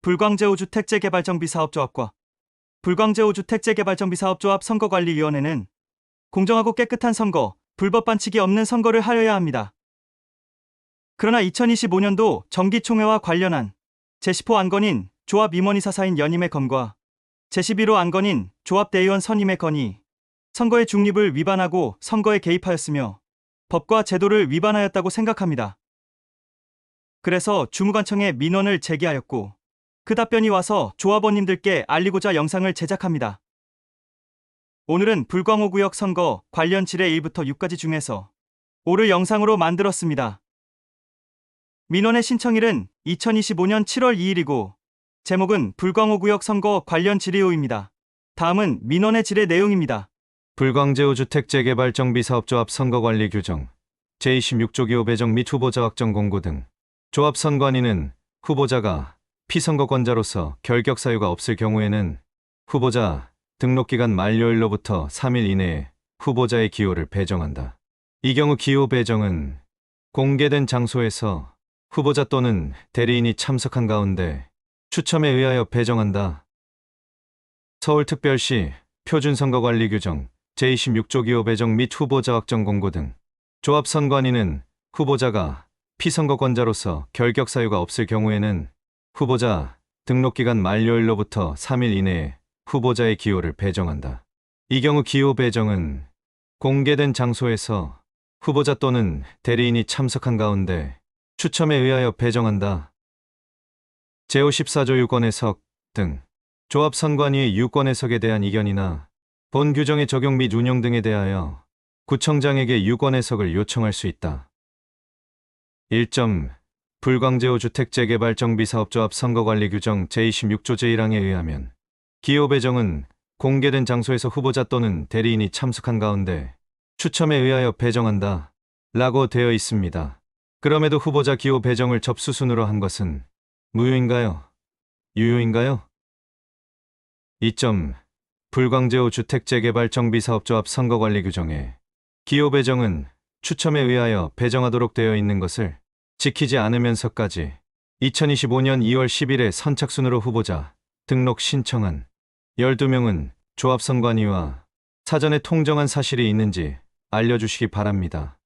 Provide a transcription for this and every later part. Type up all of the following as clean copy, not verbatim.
불광제오주택재개발정비사업조합과 불광제오주택재개발정비사업조합 선거관리위원회는 공정하고 깨끗한 선거, 불법 반칙이 없는 선거를 하여야 합니다. 그러나 2025년도 정기총회와 관련한 제10호 안건인 조합 임원이사사인 연임의 건과 제11호 안건인 조합 대의원 선임의 건이 선거의 중립을 위반하고 선거에 개입하였으며 법과 제도를 위반하였다고 생각합니다. 그래서 주무관청에 민원을 제기하였고 그 답변이 와서 조합원님들께 알리고자 영상을 제작합니다. 오늘은 불광호구역 선거 관련 지뢰 1부터 6까지 중에서 5를 영상으로 만들었습니다. 민원의 신청일은 2025년 7월 2일이고 제목은 불광호구역 선거 관련 질의호입니다. 다음은 민원의 질의 내용입니다. 불광제오주택재개발정비사업조합 선거관리 규정 제26조 기호 배정 및 후보자 확정 공고 등 조합 선관위는 후보자가 피선거권자로서 결격 사유가 없을 경우에는 후보자 등록기간 만료일로부터 3일 이내에 후보자의 기호를 배정한다. 이 경우 기호 배정은 공개된 장소에서 후보자 또는 대리인이 참석한 가운데 추첨에 의하여 배정한다. 서울특별시 표준선거관리 규정 제26조 기호 배정 및 후보자 확정 공고 등 조합 선관위는 후보자가 피선거권자로서 결격 사유가 없을 경우에는 후보자 등록기간 만료일로부터 3일 이내에 후보자의 기호를 배정한다. 이 경우 기호 배정은 공개된 장소에서 후보자 또는 대리인이 참석한 가운데 추첨에 의하여 배정한다. 제54조 유권해석 등 조합 선관위의 유권해석에 대한 이견이나 본 규정의 적용 및 운영 등에 대하여 구청장에게 유권해석을 요청할 수 있다. 1점 불광제오주택재개발정비사업조합 선거관리 규정 제26조 제1항에 의하면 기호 배정은 공개된 장소에서 후보자 또는 대리인이 참석한 가운데 추첨에 의하여 배정한다 라고 되어 있습니다. 그럼에도 후보자 기호 배정을 접수순으로 한 것은 무효인가요? 유효인가요? 2점 불광제오주택재개발정비사업조합 선거관리 규정에 기호 배정은 추첨에 의하여 배정하도록 되어 있는 것을 지키지 않으면서까지 2025년 2월 10일에 선착순으로 후보자 등록 신청한 12명은 조합 선관위와 사전에 통정한 사실이 있는지 알려주시기 바랍니다.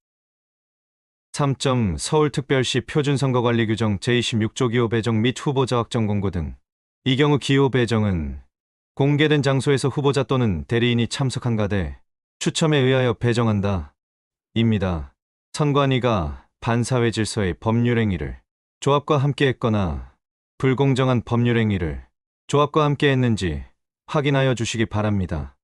3점 서울특별시 표준선거관리 규정 제26조 기호 배정 및 후보자 확정 공고 등 이 경우 기호 배정은 공개된 장소에서 후보자 또는 대리인이 참석한 가대 추첨에 의하여 배정한다 입니다. 선관위가 반사회 질서의 법률 행위를 조합과 함께 했거나 불공정한 법률 행위를 조합과 함께 했는지 확인하여 주시기 바랍니다.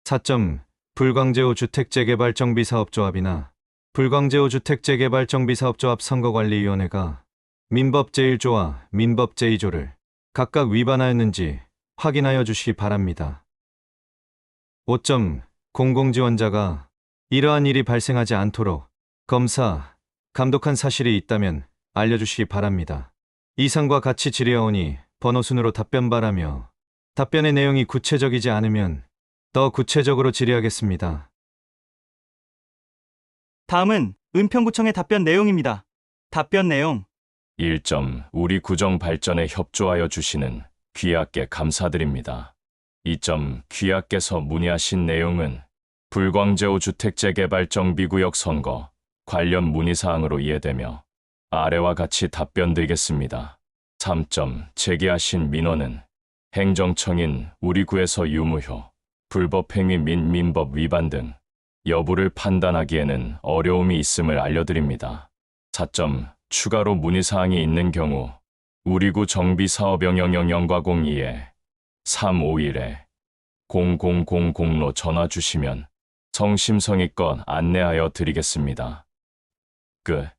4점 불광제오주택재개발정비사업조합이나 불광제오주택재개발정비사업조합 선거관리위원회가 민법 제1조와 민법 제2조를 각각 위반하였는지 확인하여 주시기 바랍니다. 5점 공공지원자가 이러한 일이 발생하지 않도록 검사, 감독한 사실이 있다면 알려주시기 바랍니다. 이상과 같이 질의하오니 번호순으로 답변 바라며 답변의 내용이 구체적이지 않으면 더 구체적으로 질의하겠습니다. 다음은 은평구청의 답변 내용입니다. 답변 내용 1점 우리 구정 발전에 협조하여 주시는 귀하께 감사드립니다. 2점 귀하께서 문의하신 내용은 불광제오주택재개발정비구역 선거 관련 문의사항으로 이해되며 아래와 같이 답변드리겠습니다. 3점 제기하신 민원은 행정청인 우리 구에서 유무효, 불법행위 및 민법 위반 등 여부를 판단하기에는 어려움이 있음을 알려드립니다. 4점 추가로 문의사항이 있는 경우 우리구 정비사업영영영과 02에 351에 0000로 전화 주시면 성심성의껏 안내하여 드리겠습니다. 끝.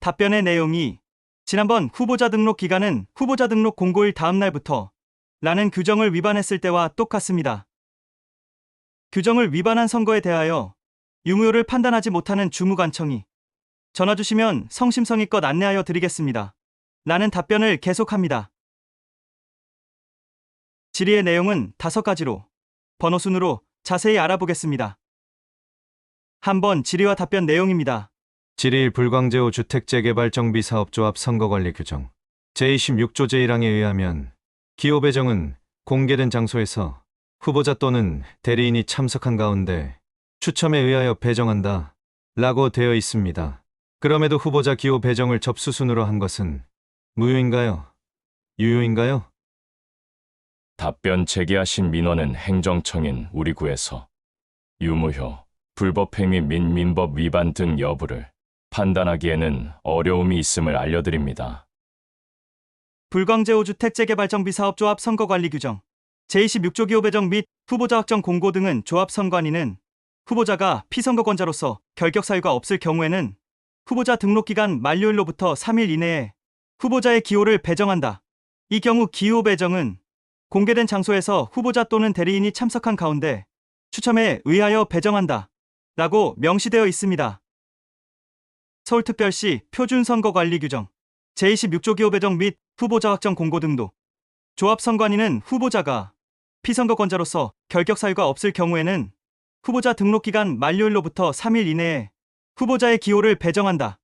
답변의 내용이 지난번 후보자 등록 기간은 후보자 등록 공고일 다음 날부터 라는 규정을 위반했을 때와 똑같습니다. 규정을 위반한 선거에 대하여 유무효를 판단하지 못하는 주무관청이 전화 주시면 성심성의껏 안내하여 드리겠습니다. 라는 답변을 계속합니다. 질의의 내용은 5가지로 번호순으로 자세히 알아보겠습니다. 한번 질의와 답변 내용입니다. 질 불광제호 주택재개발정비사업조합 선거관리 규정 제26조 제1항에 의하면 기호 배정은 공개된 장소에서 후보자 또는 대리인이 참석한 가운데 추첨에 의하여 배정한다 라고 되어 있습니다. 그럼에도 후보자 기호 배정을 접수순으로 한 것은 무효인가요? 유효인가요? 답변 제기하신 민원은 행정청인 우리 구에서 유무효, 불법행위 및 민법 위반 등 여부를 판단하기에는 어려움이 있음을 알려드립니다. 불광제호 주택재개발정비사업조합 선거관리 규정 제26조 기호 배정 및 후보자 확정 공고 등은 조합 선관위는 후보자가 피선거권자로서 결격 사유가 없을 경우에는 후보자 등록 기간 만료일로부터 3일 이내에 후보자의 기호를 배정한다. 이 경우 기호 배정은 공개된 장소에서 후보자 또는 대리인이 참석한 가운데 추첨에 의하여 배정한다 라고 명시되어 있습니다. 서울특별시 표준선거관리 규정 제26조 기호 배정 및 후보자 확정 공고 등도 조합선관위는 후보자가 피선거권자로서 결격 사유가 없을 경우에는 후보자 등록 기간 만료일로부터 3일 이내에 후보자의 기호를 배정한다.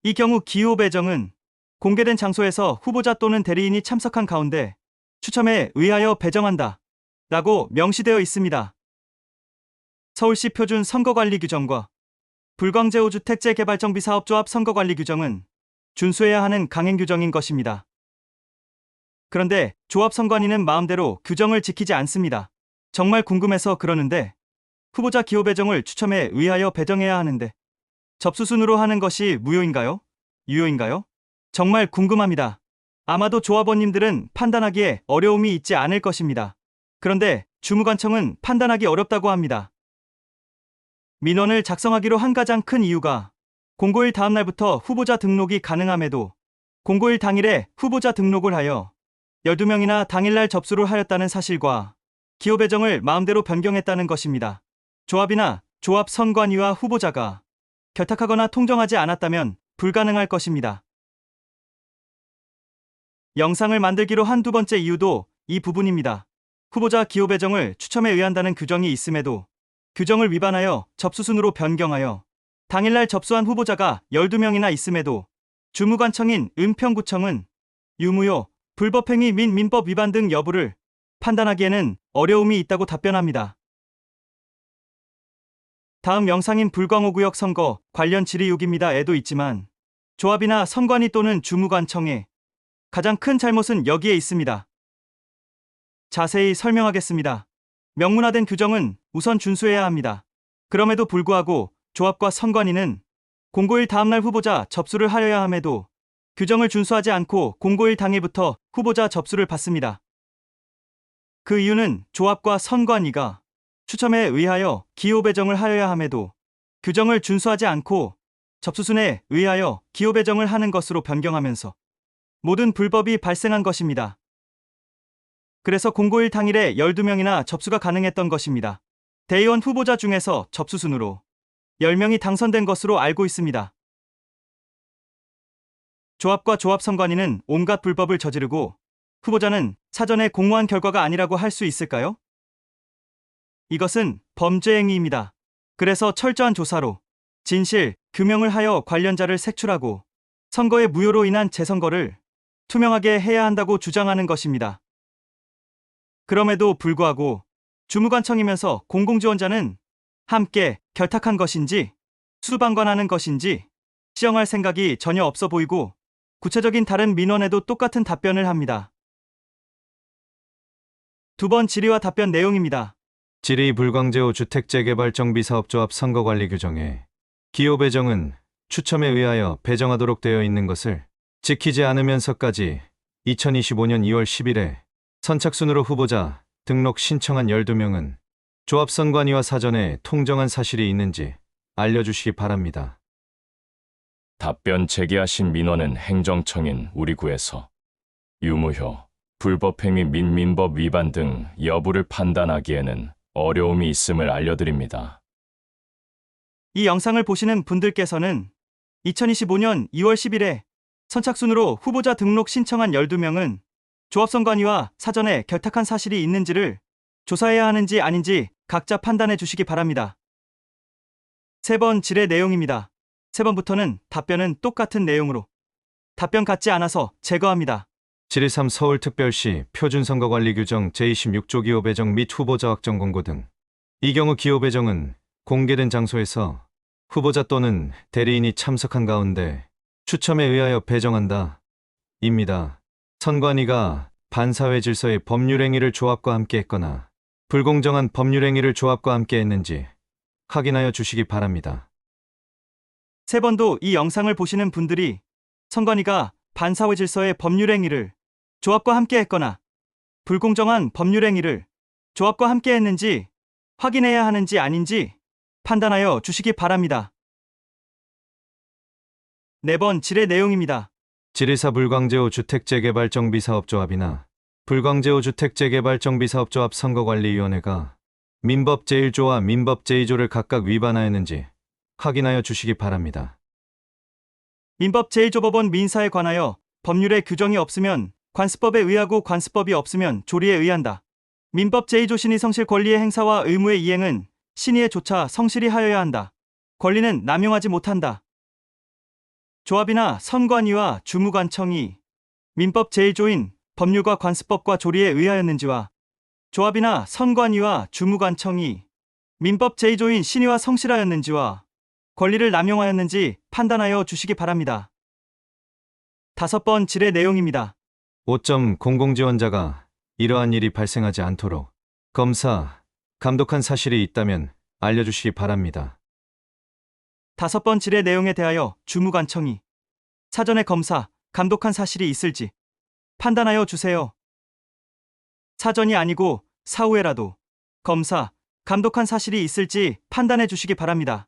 이 경우 기호 배정은 공개된 장소에서 후보자 또는 대리인이 참석한 가운데 추첨에 의하여 배정한다 라고 명시되어 있습니다. 서울시 표준 선거관리 규정과 불광제호 주택재개발정비사업조합 선거관리 규정은 준수해야 하는 강행 규정인 것입니다. 그런데 조합선관위는 마음대로 규정을 지키지 않습니다. 정말 궁금해서 그러는데 후보자 기호 배정을 추첨에 의하여 배정해야 하는데 접수순으로 하는 것이 무효인가요? 유효인가요? 정말 궁금합니다. 아마도 조합원님들은 판단하기에 어려움이 있지 않을 것입니다. 그런데 주무관청은 판단하기 어렵다고 합니다. 민원을 작성하기로 한 가장 큰 이유가 공고일 다음 날부터 후보자 등록이 가능함에도 공고일 당일에 후보자 등록을 하여 12명이나 당일날 접수를 하였다는 사실과 기호 배정을 마음대로 변경했다는 것입니다. 조합이나 조합 선관위와 후보자가 결탁하거나 통정하지 않았다면 불가능할 것입니다. 영상을 만들기로 한 두 번째 이유도 이 부분입니다. 후보자 기호 배정을 추첨에 의한다는 규정이 있음에도 규정을 위반하여 접수순으로 변경하여 당일날 접수한 후보자가 12명이나 있음에도 주무관청인 은평구청은 유무효, 불법행위 및 민법 위반 등 여부를 판단하기에는 어려움이 있다고 답변합니다. 다음 영상인 불광호구역 선거 관련 질의 6입니다.에도 있지만 조합이나 선관위 또는 주무관청의 가장 큰 잘못은 여기에 있습니다. 자세히 설명하겠습니다. 명문화된 규정은 우선 준수해야 합니다. 그럼에도 불구하고 조합과 선관위는 공고일 다음날 후보자 접수를 하여야 함에도 규정을 준수하지 않고 공고일 당일부터 후보자 접수를 받습니다. 그 이유는 조합과 선관위가 추첨에 의하여 기호 배정을 하여야 함에도 규정을 준수하지 않고 접수순에 의하여 기호 배정을 하는 것으로 변경하면서 모든 불법이 발생한 것입니다. 그래서 공고일 당일에 12명이나 접수가 가능했던 것입니다. 대의원 후보자 중에서 접수순으로 10명이 당선된 것으로 알고 있습니다. 조합과 조합선관위는 온갖 불법을 저지르고 후보자는 사전에 공모한 결과가 아니라고 할 수 있을까요? 이것은 범죄 행위입니다. 그래서 철저한 조사로 진실, 규명을 하여 관련자를 색출하고 선거의 무효로 인한 재선거를 투명하게 해야 한다고 주장하는 것입니다. 그럼에도 불구하고 주무관청이면서 공공지원자는 함께 결탁한 것인지 수방관하는 것인지 시정할 생각이 전혀 없어 보이고 구체적인 다른 민원에도 똑같은 답변을 합니다. 두 번 질의와 답변 내용입니다. 질의 불광제호 주택재개발정비사업조합 선거관리 규정에 기호 배정은 추첨에 의하여 배정하도록 되어 있는 것을 지키지 않으면서까지 2025년 2월 10일에 선착순으로 후보자 등록 신청한 12명은 조합선관위와 사전에 통정한 사실이 있는지 알려주시기 바랍니다. 답변 제기하신 민원은 행정청인 우리 구에서 유무효, 불법행위 및 민법 위반 등 여부를 판단하기에는 어려움이 있음을 알려드립니다. 이 영상을 보시는 분들께서는 2025년 2월 10일에 선착순으로 후보자 등록 신청한 12명은 조합선관위와 사전에 결탁한 사실이 있는지를 조사해야 하는지 아닌지 각자 판단해 주시기 바랍니다. 세 번 질의 내용입니다. 3번부터는 답변은 똑같은 내용으로 답변 같지 않아서 제거합니다. 7.13 서울특별시 표준선거관리규정 제26조 기호 배정 및 후보자 확정 공고 등. 이 경우 기호 배정은 공개된 장소에서 후보자 또는 대리인이 참석한 가운데 추첨에 의하여 배정한다. 입니다. 선관위가 반사회 질서의 법률행위를 조합과 함께 했거나 불공정한 법률행위를 조합과 함께 했는지 확인하여 주시기 바랍니다. 3번도 이 영상을 보시는 분들이 선관위가 반사회 질서의 법률행위를 조합과 함께 했거나 불공정한 법률행위를 조합과 함께 했는지 확인해야 하는지 아닌지 판단하여 주시기 바랍니다. 4번 질의 내용입니다. 7.14 불광제호 주택재개발정비사업조합이나 불광제호 주택재개발정비사업조합 선거관리위원회가 민법 제1조와 민법 제2조를 각각 위반하였는지 확인하여 주시기 바랍니다. 민법 제1조 법원 민사에 관하여 법률에 규정이 없으면 관습법에 의하고 관습법이 없으면 조리에 의한다. 민법 제2조 신의 성실 권리의 행사와 의무의 이행은 신의에 조차 성실히 하여야 한다. 권리는 남용하지 못한다. 조합이나 선관위와 주무관청이 민법 제1조인 법률과 관습법과 조리에 의하였는지와 조합이나 선관위와 주무관청이 민법 제2조인 신의와 성실하였는지와 권리를 남용하였는지 판단하여 주시기 바랍니다. 5번 질의 내용입니다. 5.00 지원자가 이러한 일이 발생하지 않도록 검사, 감독한 사실이 있다면 알려주시기 바랍니다. 5번 질의 내용에 대하여 주무관청이 사전에 검사, 감독한 사실이 있을지 판단하여 주세요. 사전이 아니고 사후에라도 검사, 감독한 사실이 있을지 판단해 주시기 바랍니다.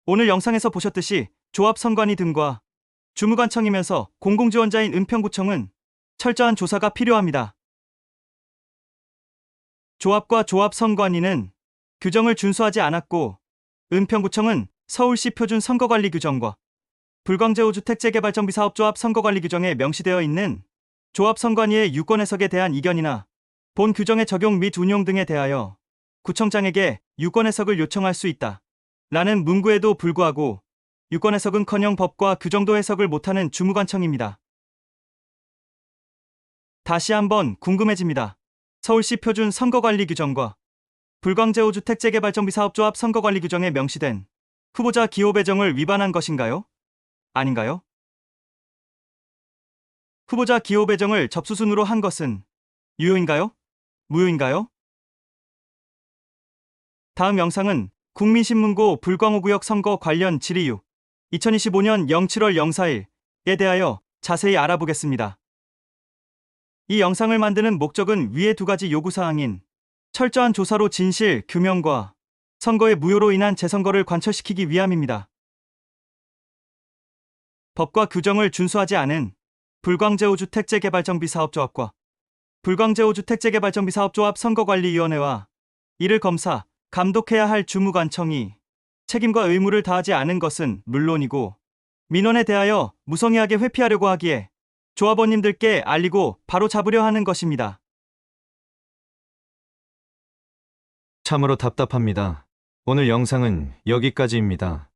오늘 영상에서 보셨듯이 조합선관위 등과 주무관청이면서 공공지원자인 은평구청은 철저한 조사가 필요합니다. 조합과 조합선관위는 규정을 준수하지 않았고 은평구청은 서울시 표준 선거관리 규정과 불광제호 주택재개발정비사업조합 선거관리 규정에 명시되어 있는 조합선관위의 유권 해석에 대한 이견이나 본 규정의 적용 및 운용 등에 대하여 구청장에게 유권 해석을 요청할 수 있다. 라는 문구에도 불구하고 유권 해석은커녕 법과 규정도 해석을 못하는 주무관청입니다. 다시 한번 궁금해집니다. 서울시 표준 선거관리 규정과 불광제호 주택재개발정비사업조합 선거관리 규정에 명시된 후보자 기호 배정을 위반한 것인가요? 아닌가요? 후보자 기호 배정을 접수순으로 한 것은 유효인가요? 무효인가요? 다음 영상은 국민신문고 불광호구역 선거 관련 질의 2025년 07월 04일에 대하여 자세히 알아보겠습니다. 이 영상을 만드는 목적은 위의 2가지 요구사항인 철저한 조사로 진실, 규명과 선거의 무효로 인한 재선거를 관철시키기 위함입니다. 법과 규정을 준수하지 않은 불광제호 주택재개발정비사업조합과 불광제호 주택재개발정비사업조합 선거관리위원회와 이를 검사, 감독해야 할 주무관청이 책임과 의무를 다하지 않은 것은 물론이고 민원에 대하여 무성의하게 회피하려고 하기에 조합원님들께 알리고 바로 잡으려 하는 것입니다. 참으로 답답합니다. 오늘 영상은 여기까지입니다.